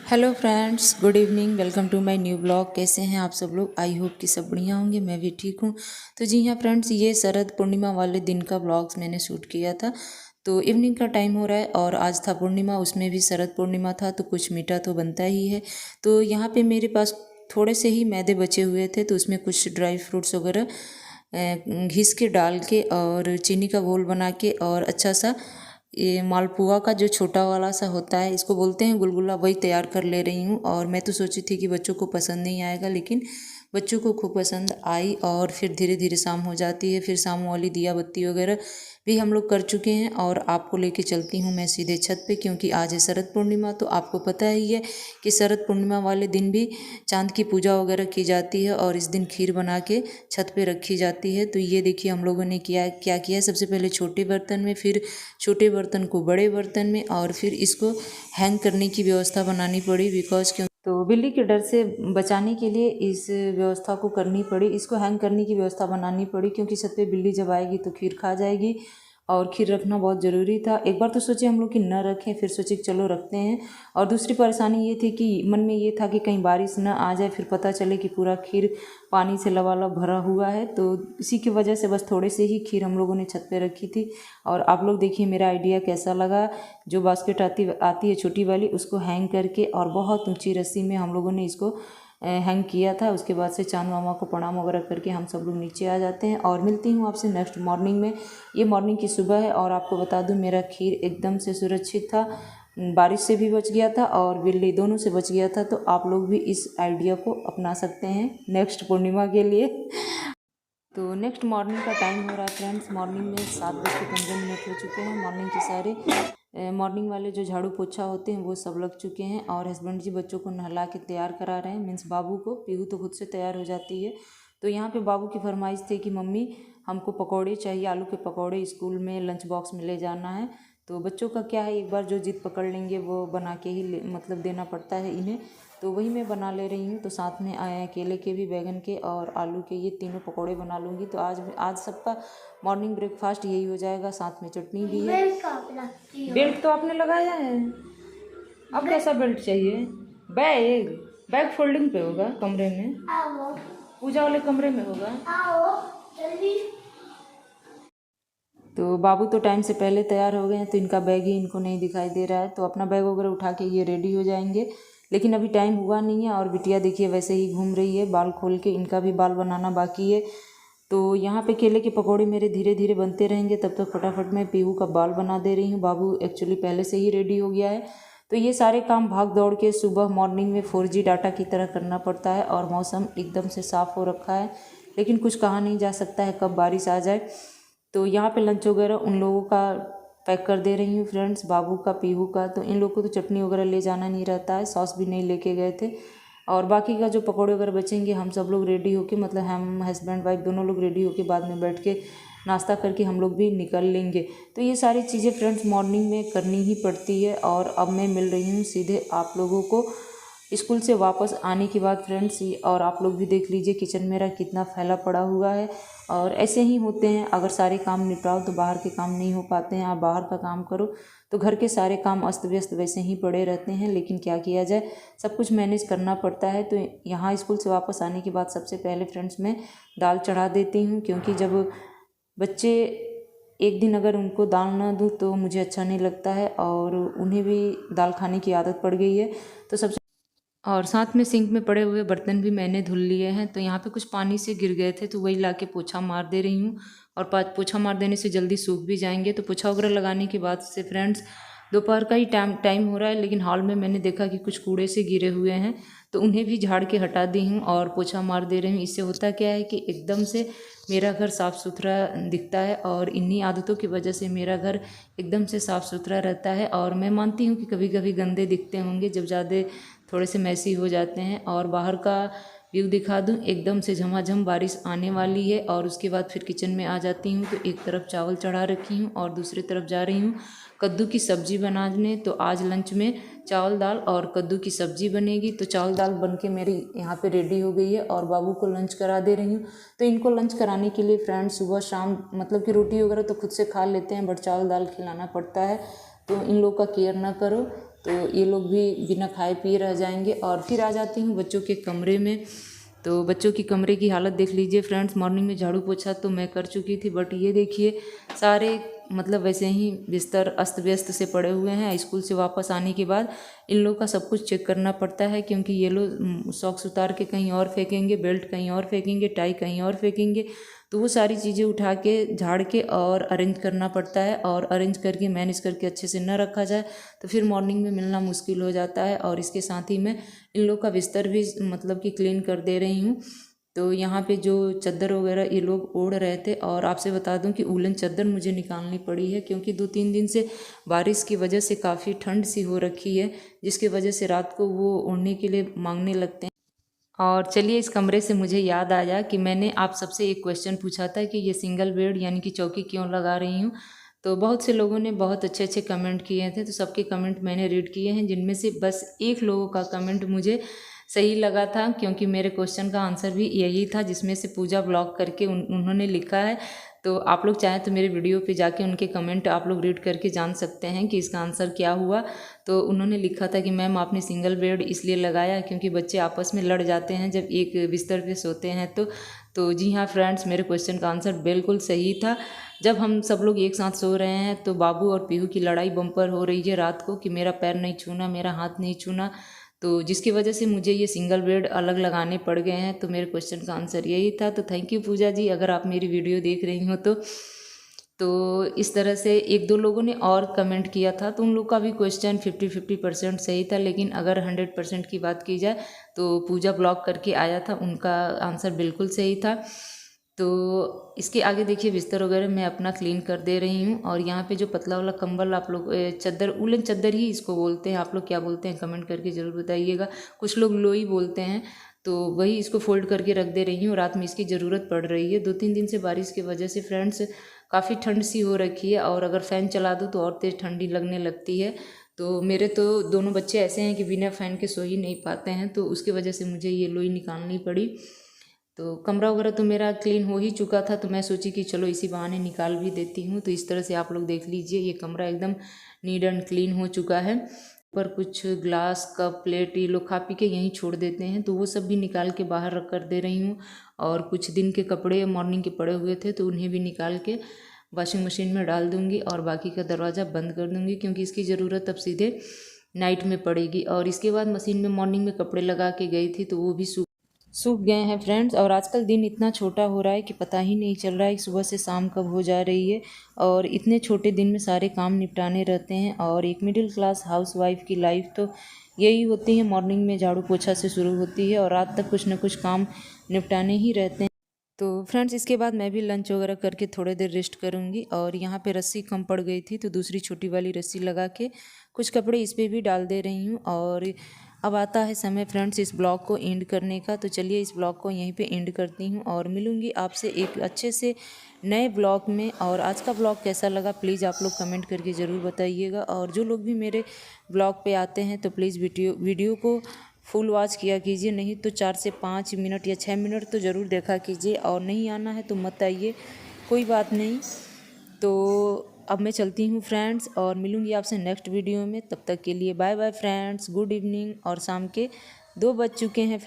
Hello friends, good evening. Welcome to my new blog. कैसे हैं आप सब लोग? आई होप कि सब बढ़िया होंगे। मैं भी ठीक हूँ। तो जी हाँ फ्रेंड्स, ये शरद पूर्णिमा वाले दिन का ब्लॉग्स मैंने शूट किया था। तो इवनिंग का टाइम हो रहा है और आज था पूर्णिमा, उसमें भी शरद पूर्णिमा था तो कुछ मीठा तो बनता ही है। तो यहाँ पे मेरे पास थोड़े से ही मैदे बचे हुए थे, तो उसमें कुछ ड्राई फ्रूट्स वगैरह घिस के डाल के और चीनी का घोल बना के और अच्छा सा ये मालपुआ का जो छोटा वाला सा होता है, इसको बोलते हैं गुलगुला, वही तैयार कर ले रही हूँ। और मैं तो सोची थी कि बच्चों को पसंद नहीं आएगा, लेकिन बच्चों को खूब पसंद आई। और फिर धीरे धीरे शाम हो जाती है, फिर शाम वाली दिया बत्ती वगैरह भी हम लोग कर चुके हैं। और आपको लेके चलती हूँ मैं सीधे छत पे, क्योंकि आज है शरद पूर्णिमा। तो आपको पता ही है कि शरद पूर्णिमा वाले दिन भी चांद की पूजा वगैरह की जाती है और इस दिन खीर बना के छत पे रखी जाती है। तो ये देखिए हम लोगों ने क्या किया है। सबसे पहले छोटे बर्तन में, फिर छोटे बर्तन को बड़े बर्तन में, और फिर इसको हैंग करने की व्यवस्था बनानी पड़ी। बिकॉज क्यों तो बिल्ली के डर से बचाने के लिए इस व्यवस्था को करनी पड़ी, इसको हैंग करने की व्यवस्था बनानी पड़ी, क्योंकि छत पे बिल्ली जब आएगी तो खीर खा जाएगी और खीर रखना बहुत ज़रूरी था। एक बार तो सोचे हम लोग कि न रखें, फिर सोचे कि चलो रखते हैं। और दूसरी परेशानी ये थी कि मन में ये था कि कहीं बारिश न आ जाए, फिर पता चले कि पूरा खीर पानी से लबालब भरा हुआ है। तो इसी की वजह से बस थोड़े से ही खीर हम लोगों ने छत पे रखी थी। और आप लोग देखिए मेरा आइडिया कैसा लगा। जो बास्केट आती है छोटी वाली, उसको हैंग करके और बहुत ऊंची रस्सी में हम लोगों ने इसको हैंग किया था। उसके बाद से चांद मामा को प्रणाम वगैरह करके हम सब लोग नीचे आ जाते हैं। और मिलती हूँ आपसे नेक्स्ट मॉर्निंग में। ये मॉर्निंग की सुबह है और आपको बता दूँ मेरा खीर एकदम से सुरक्षित था, बारिश से भी बच गया था और बिल्ली दोनों से बच गया था। तो आप लोग भी इस आइडिया को अपना सकते हैं नेक्स्ट पूर्णिमा के लिए। तो नेक्स्ट मॉर्निंग का टाइम हो रहा है फ्रेंड्स। मॉर्निंग में 7:15 हो चुके हैं। मॉर्निंग के सारे मॉर्निंग वाले जो झाड़ू पोछा होते हैं वो सब लग चुके हैं। और हस्बैंड जी बच्चों को नहला के तैयार करा रहे हैं, मीन्स बाबू को। पीहू तो खुद से तैयार हो जाती है। तो यहाँ पे बाबू की फरमाइश थी कि मम्मी हमको पकौड़े चाहिए, आलू के पकौड़े स्कूल में लंच बॉक्स में ले जाना है। तो बच्चों का क्या है, एक बार जो जिद पकड़ लेंगे वो बना के ही मतलब देना पड़ता है इन्हें। तो वही मैं बना ले रही हूँ। तो साथ में केले के भी, बैगन के और आलू के, ये तीनों पकौड़े बना लूँगी। तो आज सबका मॉर्निंग ब्रेकफास्ट यही हो जाएगा, साथ में चटनी भी है। बेल्ट तो आपने लगाया है, अब कैसा बेल्ट चाहिए? बैग बैग फोल्डिंग पे होगा, कमरे में, पूजा वाले कमरे में होगा। तो बाबू तो टाइम से पहले तैयार हो गए हैं, तो इनका बैग ही इनको नहीं दिखाई दे रहा है। तो अपना बैग वगैरह उठा के ये रेडी हो जाएंगे, लेकिन अभी टाइम हुआ नहीं है। और बिटिया देखिए वैसे ही घूम रही है बाल खोल के, इनका भी बाल बनाना बाकी है। तो यहाँ पे केले के पकौड़े मेरे धीरे धीरे बनते रहेंगे, तब तक फटाफट मैं पीहू का बाल बना दे रही हूँ। बाबू एक्चुअली पहले से ही रेडी हो गया है। तो ये सारे काम भाग दौड़ के सुबह मॉर्निंग में 4G डाटा की तरह करना पड़ता है। और मौसम एकदम से साफ़ हो रखा है, लेकिन कुछ कहा नहीं जा सकता है कब बारिश आ जाए। तो यहाँ पे लंच वगैरह उन लोगों का पैक कर दे रही हूँ फ्रेंड्स, बाबू का, पीहू का। तो इन लोगों को तो चटनी वगैरह ले जाना नहीं रहता है, सॉस भी नहीं लेके गए थे। और बाकी का जो पकौड़े वगैरह बचेंगे, हम सब लोग रेडी होके, मतलब हम हस्बैंड वाइफ दोनों लोग रेडी होके बाद में बैठ के नाश्ता करके हम लोग भी निकल लेंगे। तो ये सारी चीज़ें फ्रेंड्स मॉर्निंग में करनी ही पड़ती है। और अब मैं मिल रही हूँ सीधे आप लोगों को स्कूल से वापस आने के बाद फ्रेंड्स। और आप लोग भी देख लीजिए किचन मेरा कितना फैला पड़ा हुआ है। और ऐसे ही होते हैं, अगर सारे काम निपटाओ तो बाहर के काम नहीं हो पाते हैं। आप बाहर का काम करो तो घर के सारे काम अस्त व्यस्त वैसे ही पड़े रहते हैं। लेकिन क्या किया जाए, सब कुछ मैनेज करना पड़ता है। तो यहाँ स्कूल से वापस आने के बाद सबसे पहले फ्रेंड्स मैं दाल चढ़ा देती हूँ, क्योंकि जब बच्चे एक दिन अगर उनको दाल ना दूँ तो मुझे अच्छा नहीं लगता है, और उन्हें भी दाल खाने की आदत पड़ गई है। तो सबसे और साथ में सिंक में पड़े हुए बर्तन भी मैंने धुल लिए हैं। तो यहाँ पे कुछ पानी से गिर गए थे, तो वही लाके पोछा मार दे रही हूँ। और पोछा मार देने से जल्दी सूख भी जाएंगे। तो पोछा वगैरह लगाने के बाद से फ्रेंड्स दोपहर का ही टाइम हो रहा है, लेकिन हॉल में मैंने देखा कि कुछ कूड़े से गिरे हुए हैं, तो उन्हें भी झाड़ के हटा दी हूँ और पोछा मार दे रही हूँ। इससे होता क्या है कि एकदम से मेरा घर साफ़ सुथरा दिखता है, और इन्हीं आदतों की वजह से मेरा घर एकदम से साफ़ सुथरा रहता है। और मैं मानती हूँ कि कभी कभी गंदे दिखते होंगे जब ज़्यादा थोड़े से मैसी हो जाते हैं। और बाहर का व्यू दिखा दूँ, एकदम से झमाझम बारिश आने वाली है। और उसके बाद फिर किचन में आ जाती हूँ, तो एक तरफ चावल चढ़ा रखी हूँ और दूसरी तरफ जा रही हूँ कद्दू की सब्ज़ी बनाने। तो आज लंच में चावल दाल और कद्दू की सब्ज़ी बनेगी। तो चावल दाल बन के मेरी यहाँ पे रेडी हो गई है और बाबू को लंच करा दे रही हूँ। तो इनको लंच कराने के लिए फ्रेंड्स सुबह शाम मतलब कि रोटी वगैरह तो खुद से खा लेते हैं, बट चावल दाल खिलाना पड़ता है। तो इन लोग का केयर ना करो तो ये लोग भी बिना खाए पिए रह जाएंगे। और फिर आ जाती हूँ बच्चों के कमरे में। तो बच्चों की कमरे की हालत देख लीजिए फ्रेंड्स। मॉर्निंग में झाड़ू पोछा तो मैं कर चुकी थी, बट ये देखिए सारे मतलब वैसे ही बिस्तर अस्त व्यस्त से पड़े हुए हैं। स्कूल से वापस आने के बाद इन लोग का सब कुछ चेक करना पड़ता है, क्योंकि ये लोग सॉक्स उतार के कहीं और फेंकेंगे, बेल्ट कहीं और फेंकेंगे, टाई कहीं और फेंकेंगे। तो वो सारी चीज़ें उठा के झाड़ के और अरेंज करना पड़ता है, और अरेंज करके मैनेज करके अच्छे से न रखा जाए तो फिर मॉर्निंग में मिलना मुश्किल हो जाता है। और इसके साथ ही मैं इन लोग का बिस्तर भी मतलब कि क्लीन कर दे रही हूँ। तो यहाँ पे जो चादर वगैरह ये लोग ओढ़ रहे थे, और आपसे बता दूं कि वूलन चादर मुझे निकालनी पड़ी है, क्योंकि 2-3 दिन से बारिश की वजह से काफ़ी ठंड सी हो रखी है, जिसकी वजह से रात को वो ओढ़ने के लिए मांगने लगते हैं। और चलिए, इस कमरे से मुझे याद आया कि मैंने आप सबसे एक क्वेश्चन पूछा था कि ये सिंगल बेड यानी कि चौकी क्यों लगा रही हूँ। तो बहुत से लोगों ने बहुत अच्छे अच्छे कमेंट किए थे, तो सबके कमेंट मैंने रीड किए हैं, जिनमें से बस एक लोगों का कमेंट मुझे सही लगा था, क्योंकि मेरे क्वेश्चन का आंसर भी यही था, जिसमें से पूजा ब्लॉग करके उन्होंने लिखा है। तो आप लोग चाहें तो मेरे वीडियो पे जाके उनके कमेंट आप लोग रीड करके जान सकते हैं कि इसका आंसर क्या हुआ। तो उन्होंने लिखा था कि मैम आपने सिंगल बेड इसलिए लगाया क्योंकि बच्चे आपस में लड़ जाते हैं जब एक बिस्तर पे सोते हैं। तो जी हाँ फ्रेंड्स, मेरे क्वेश्चन का आंसर बिल्कुल सही था। जब हम सब लोग एक साथ सो रहे हैं तो बाबू और पीहू की लड़ाई बम्पर हो रही है रात को कि मेरा पैर नहीं छूना, मेरा हाथ नहीं छूना, तो जिसकी वजह से मुझे ये सिंगल बेड अलग लगाने पड़ गए हैं। तो मेरे क्वेश्चन का आंसर यही था। तो थैंक यू पूजा जी, अगर आप मेरी वीडियो देख रही हो तो इस तरह से एक दो लोगों ने और कमेंट किया था, तो उन लोग का भी क्वेश्चन 50-50% सही था। लेकिन अगर 100% की बात की जाए तो पूजा ब्लॉग करके आया था, उनका आंसर बिल्कुल सही था। तो इसके आगे देखिए बिस्तर वगैरह मैं अपना क्लीन कर दे रही हूँ। और यहाँ पे जो पतला वाला कंबल आप लोग चादर, उलन चादर ही इसको बोलते हैं, आप लोग क्या बोलते हैं कमेंट करके ज़रूर बताइएगा। कुछ लोग लोई बोलते हैं। तो वही इसको फोल्ड करके रख दे रही हूँ, रात में इसकी ज़रूरत पड़ रही है। 2-3 दिन से बारिश की वजह से फ्रेंड्स काफ़ी ठंड सी हो रखी है, और अगर फ़ैन चला दूँ तो और तेज़ ठंडी लगने लगती है। तो मेरे तो दोनों बच्चे ऐसे हैं कि बिना फ़ैन के सो ही नहीं पाते हैं, तो उसकी वजह से मुझे ये लोई निकालनी पड़ी। तो कमरा वगैरह तो मेरा क्लीन हो ही चुका था, तो मैं सोची कि चलो इसी बहाने निकाल भी देती हूँ। तो इस तरह से आप लोग देख लीजिए, ये कमरा एकदम नीट एंड क्लीन हो चुका है। पर कुछ ग्लास कप प्लेट ये लोग खा पी के यहीं छोड़ देते हैं, तो वो सब भी निकाल के बाहर रख कर दे रही हूँ। और कुछ दिन के कपड़े मॉर्निंग के पड़े हुए थे, तो उन्हें भी निकाल के वॉशिंग मशीन में डाल दूँगी और बाकी का दरवाज़ा बंद कर दूँगी, क्योंकि इसकी ज़रूरत अब सीधे नाइट में पड़ेगी। और इसके बाद मशीन में मॉर्निंग में कपड़े लगा के गई थी, तो वो भी सूख गए हैं फ्रेंड्स। और आजकल दिन इतना छोटा हो रहा है कि पता ही नहीं चल रहा है कि सुबह से शाम कब हो जा रही है, और इतने छोटे दिन में सारे काम निपटाने रहते हैं। और एक मिडिल क्लास हाउसवाइफ की लाइफ तो यही होती है, मॉर्निंग में झाड़ू पोछा से शुरू होती है और रात तक कुछ न कुछ काम निपटाने ही रहते हैं। तो फ्रेंड्स, इसके बाद मैं भी लंच वगैरह करके थोड़ी देर रेस्ट करूँगी। और यहाँ पे रस्सी कम पड़ गई थी, तो दूसरी छोटी वाली रस्सी लगा के कुछ कपड़े इस पर भी डाल दे रही हूँ। और अब आता है समय फ्रेंड्स इस ब्लॉग को एंड करने का। तो चलिए, इस ब्लॉग को यहीं पे एंड करती हूँ और मिलूँगी आपसे एक अच्छे से नए ब्लॉग में। और आज का ब्लॉग कैसा लगा प्लीज़ आप लोग कमेंट करके ज़रूर बताइएगा। और जो लोग भी मेरे ब्लॉग पे आते हैं तो प्लीज़ वीडियो को फुल वॉच किया कीजिए, नहीं तो 4 से 5 मिनट या 6 मिनट तो ज़रूर देखा कीजिए। और नहीं आना है तो मत आइए, कोई बात नहीं। तो अब मैं चलती हूँ फ्रेंड्स, और मिलूँगी आपसे नेक्स्ट वीडियो में। तब तक के लिए bye bye friends, good evening. और शाम के 2 बज चुके हैं।